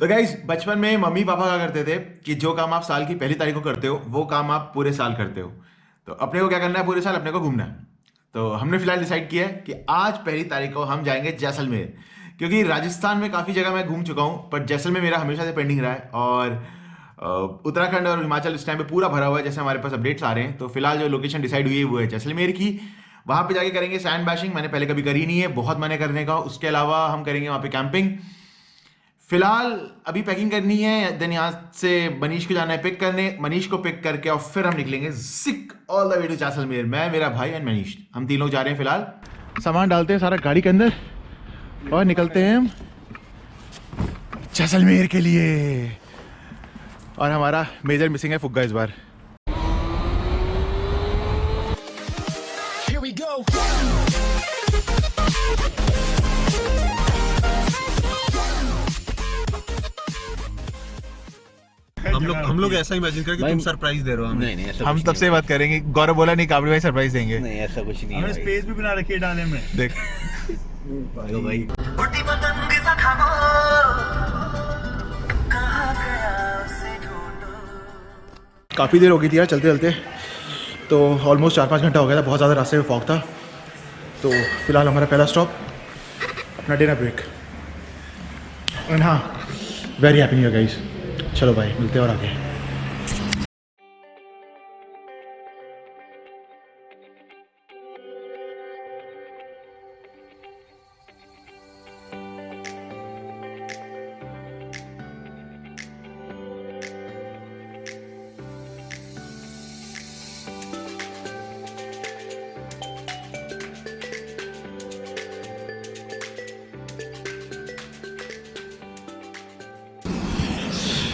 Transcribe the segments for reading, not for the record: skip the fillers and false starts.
तो गाइस बचपन में मम्मी पापा क्या करते थे कि जो काम आप साल की पहली तारीख को करते हो वो काम आप पूरे साल करते हो। तो अपने को क्या करना है, पूरे साल अपने को घूमना है। तो हमने फिलहाल डिसाइड किया है कि आज पहली तारीख को हम जाएंगे जैसलमेर, क्योंकि राजस्थान में काफ़ी जगह मैं घूम चुका हूँ पर जैसलमेर मेरा हमेशा से पेंडिंग रहा है। और उत्तराखंड और हिमाचल इस टाइम पे पूरा भरा हुआ है, जैसे हमारे पास अपडेट्स आ रहे हैं। तो फिलहाल जो लोकेशन डिसाइड हुई है वो है जैसलमेर की। वहाँ पे जाके करेंगे सैंड बैशिंग, मैंने पहले कभी करी नहीं है, बहुत मन है करने का। उसके अलावा हम करेंगे वहाँ पे कैंपिंग। फिलहाल अभी पैकिंग करनी है, देन यहाँ से मनीष को जाना है पिक करने, मनीष को पिक करके और फिर हम निकलेंगे जिक all the way to Jaisalmer. मैं, मेरा भाई एंड मनीष, हम तीन लोग जा रहे हैं। फिलहाल सामान डालते हैं सारा गाड़ी के अंदर और निकलते हैं हम जैसलमेर के लिए। और हमारा मेजर मिसिंग है फुग्गा इस बार। हम लोग ऐसा इमेजिन करें कि तुम सरप्राइज दे रहे हो हमें। नहीं ऐसा हम तब से बात करेंगे। गौरव बोला नहीं, काबरी भाई सरप्राइज देंगे। नहीं ऐसा कुछ नहीं है हमने भाई। स्पेस भी बना रखी है डाले में। देख तो भाई काफ़ी देर हो गई थी यार चलते चलते, तो ऑलमोस्ट 4-5 घंटा हो गया था। बहुत ज़्यादा रास्ते में फॉग था। तो फिलहाल हमारा पहला स्टॉप अपना डिनर ब्रेक। एंड हाँ, very happy new year guys. चलो भाई मिलते हैं और आगे।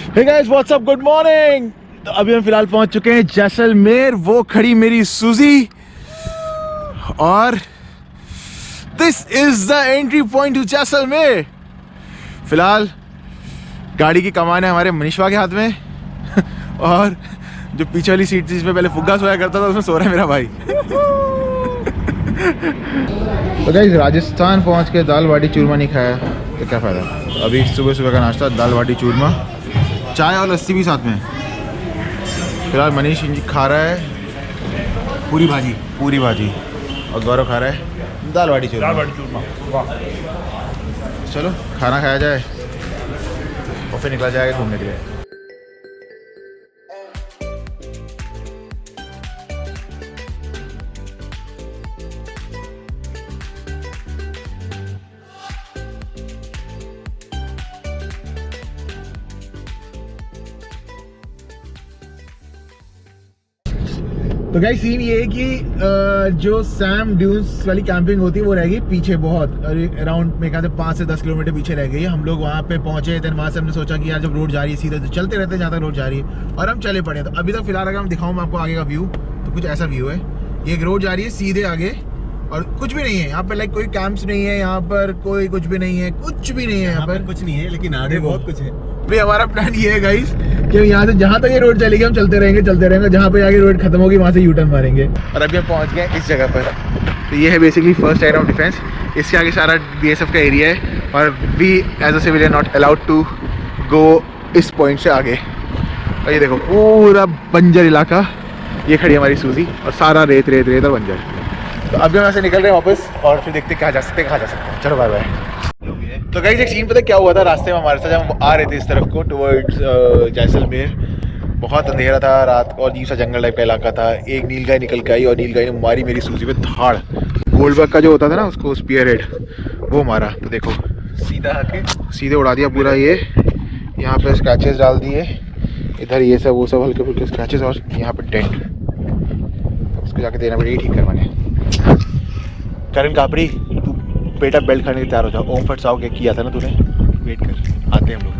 Hey guys, what's up? Good morning। तो अभी हम फिलहाल पहुंच चुके हैं जैसलमेर। वो खड़ी मेरी सूजी और this is the entry point two Jaisalmer. फिलहाल गाड़ी की कमान है हमारे मनीषवा के हाथ में और जो पीछे वाली सीट थी जिसमें पहले फुग्गा सोया करता था उसमें सो रहा है मेरा भाई। तो गाइस राजस्थान पहुंच के दाल बाटी चूरमा नहीं खाया तो क्या फ़ायदा। तो अभी सुबह सुबह का नाश्ता दाल बाटी चूरमा, चाय और लस्सी भी साथ में। फिलहाल मनीष खा रहा है पूरी भाजी और गौरव खा रहा है दाल बाटी चूरमा। चलो खाना खाया जाए और फिर निकला जाएगा घूमने के लिए। तो गाइस सीन ये है कि जो सैम ड्यून्स वाली कैंपिंग होती है वो रहेगी पीछे बहुत, अराउंड मेरे ख्याल से 5 से 10 किलोमीटर पीछे रह गई है। हम लोग वहाँ पे पहुंचे, देन वहाँ से हमने सोचा कि यार जब रोड जा रही है सीधे तो चलते रहते हैं जहाँ तक रोड जा रही है, और हम चले पड़े। तो अभी तक फिलहाल अगर हम दिखाऊँ मैं आपको आगे का व्यू, तो कुछ ऐसा व्यू है। ये एक रोड जा रही है सीधे आगे और कुछ भी नहीं है यहाँ पर, लाइक कोई कैंप्स नहीं है यहाँ पर, कोई कुछ भी नहीं है, कुछ भी नहीं है यहाँ पर, कुछ नहीं है लेकिन आगे बहुत कुछ है। भाई हमारा प्लान ये है गाइस कि यहाँ से जहाँ तक ये रोड चलेगी हम चलते रहेंगे, जहाँ पे आगे रोड खत्म होगी वहाँ से यू टर्न मारेंगे। और अभी हम पहुँच गए इस जगह पर। तो ये है basically first line of defence. इसके आगे सारा बीएसएफ का एरिया है और we as a civilian not allowed to go इस पॉइंट से आगे। और ये देखो पूरा बंजर इलाका, ये खड़ी हमारी सूजी और सारा रेत और बंजर। तो अभी हम यहाँ से निकल रहे हैं वापस और फिर देखते कहाँ जा सकते हैं। चलो बाय बाय। तो गाइस एक सीन पता क्या हुआ था रास्ते में हमारे साथ, जब हम आ रहे थे इस तरफ को टुवर्ड्स जैसलमेर। बहुत अंधेरा था रात और अजीब सा जंगल टाइप का इलाका था। एक नीलगाय निकल के आई और नीलगाय ने मारी मेरी सूजी पे धाड़। गोल्डबर्ग का जो होता था ना उसको स्पीयर हेड, वो मारा। तो देखो सीधे उड़ा दिया पूरा। ये यहाँ पे स्क्रैचेस डाल दिए, इधर ये सब वो सब हल्के फुल्के स्क्रैचेस, और यहाँ पे डेंट। उसको जाके देना पड़ेगा ठीक करवाने। करण कापरी तू बेटा बेल्ट खाने के तैयार हो जाओ। ओम फट साव क्या किया था ना तूने, वेट कर आते हैं हम लोग।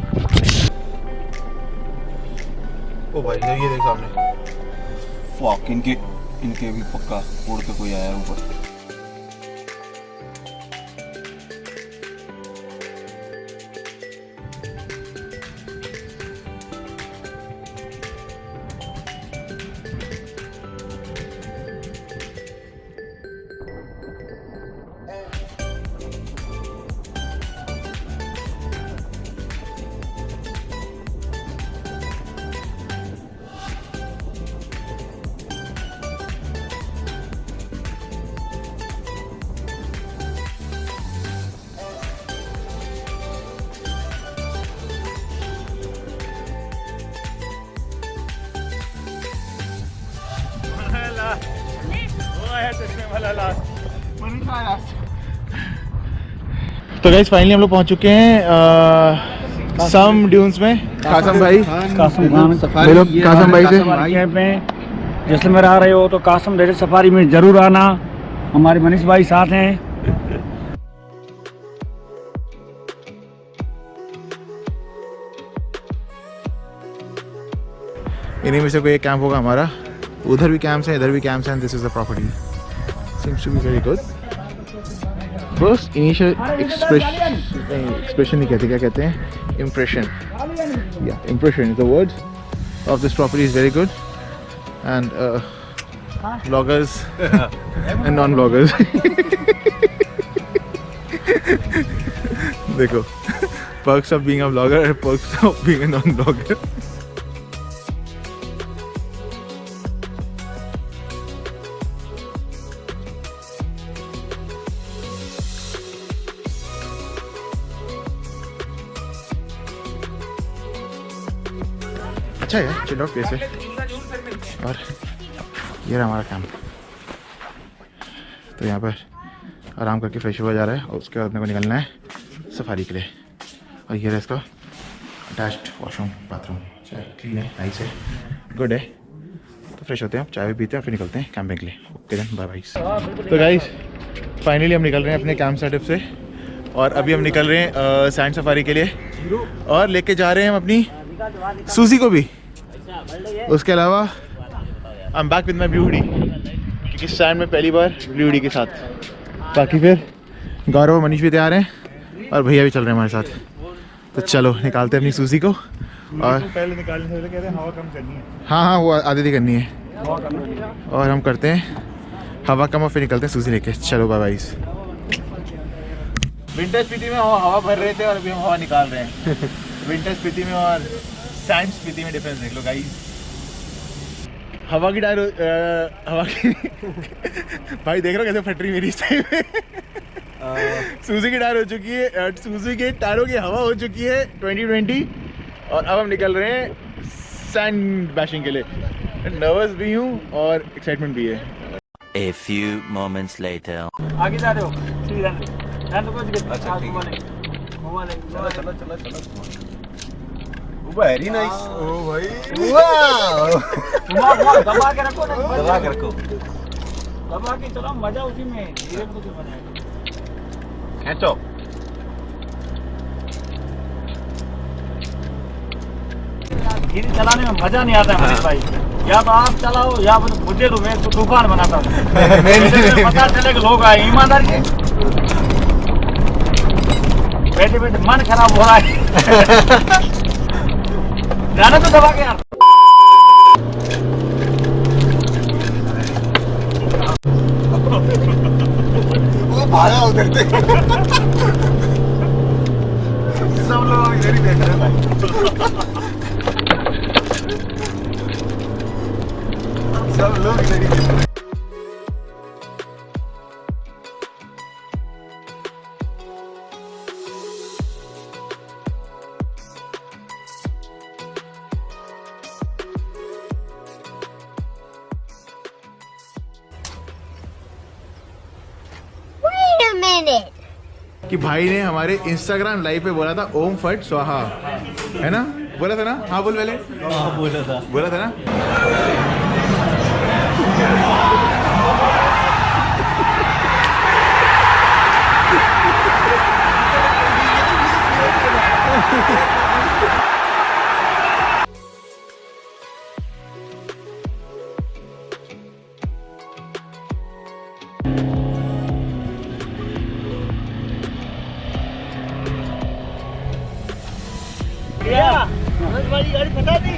ओ भाई ये देख सामने फक इनके भी पक्का उड़ के कोई आया ऊपर। तो गाइस फाइनली हम लोग पहुंच चुके हैं सम ड्यून्स में। कासम भाई, कासम खान कासम भाई से कैंप में जैसलमेर आ रहे हो तो कासम डेजर्ट सफारी में जरूर आना। हमारे मनीष भाई साथ हैं। इन्हीं में से कोई एक कैंप होगा हमारा। उधर भी कैंप्स हैं, इधर भी कैंप्स हैं। This is the property, seems to be very good. First initial expression नहीं कहते, क्या कहते हैं, इम्प्रेशन। या impression is the word of this property is very good. And bloggers and non bloggers देखो, perks of being a blogger and perks of being a non blogger। अच्छा है, chill out place है। और ये रहा हमारा camp. तो यहाँ पर आराम करके फ्रेश हुआ जा रहा है और उसके बाद अपने को निकलना है सफारी के लिए। और ये रहा इसका अटैच्ड वॉशरूम बाथरूम, क्लीन है, नाइस है, गुड है। तो फ्रेश होते हैं, चाय भी पीते हैं, फिर निकलते हैं कैंपिंग के लिए। Okay then, bye bye. तो गाइस फाइनली हम निकल रहे हैं अपने कैंप सेटअप से और अभी हम निकल रहे हैं सैंड सफारी के लिए और लेके जा रहे हैं हम अपनी सूजी को भी। उसके अलावा I am back with my blue hoodie, क्योंकि सैंड में पहली बार ब्लू हुडी के साथ। बाकी फिर गौरव मनीष भी तैयार हैं और भैया भी चल रहे हैं हमारे साथ। तो चलो निकालते हैं अपनी सूजी को। और पहले निकालने से कहते हैं हवा कम करनी है। हाँ वो आधी करनी है और हम करते हैं हवा कम और फिर निकलते हैं सूजी लेके। चलो बाय बाय। विंटर स्पीति में हवा भर रहे थे और अभी हम हवा निकाल रहे हैं। विंटर स्पीति में और सैंड स्पीति में डिफरेंस देख लो गाइस। हवा की टायर हवा की भाई देख रहे हो कैसे फट रही मेरी इस टाइम में। सूजी की टायर हो चुकी है, सूजी के टायरों की हवा हो चुकी है 2020 और अब हम निकल रहे हैं सैंड बैशिंग के लिए। नर्वस भी हूँ और एक्साइटमेंट भी है। A few moments later. आगे जा रहे हो, अच्छा ठीक है। चलो चलो चलो। Very nice. ओ भाई वाह, दबा के रखो ना, दबा के रखो, दबा के चलो, मजा उसी में। धीरे में कुछ बनाएगा, खींचो। धीरे चलाने में मजा नहीं आता है मनीष भाई। या तो आप चलाओ या फिर मुझे तो, मैं तो तूफान बनाता हूँ। पता चले कि लोग आए ईमानदार के, बैठे बैठे मन खराब हो रहा है। जाना तो दबा के यार। वो भागा उधर से। सब लोग इधर ही देख रहे हैं भाई। सब लोग इधर ही देख रहे हैं। कि भाई ने हमारे इंस्टाग्राम लाइव पे बोला था ओम फट स्वाहा, है ना? बोला था ना? हाँ बोल पहले। हाँ बोला था ना? गाड़ी फटा दी।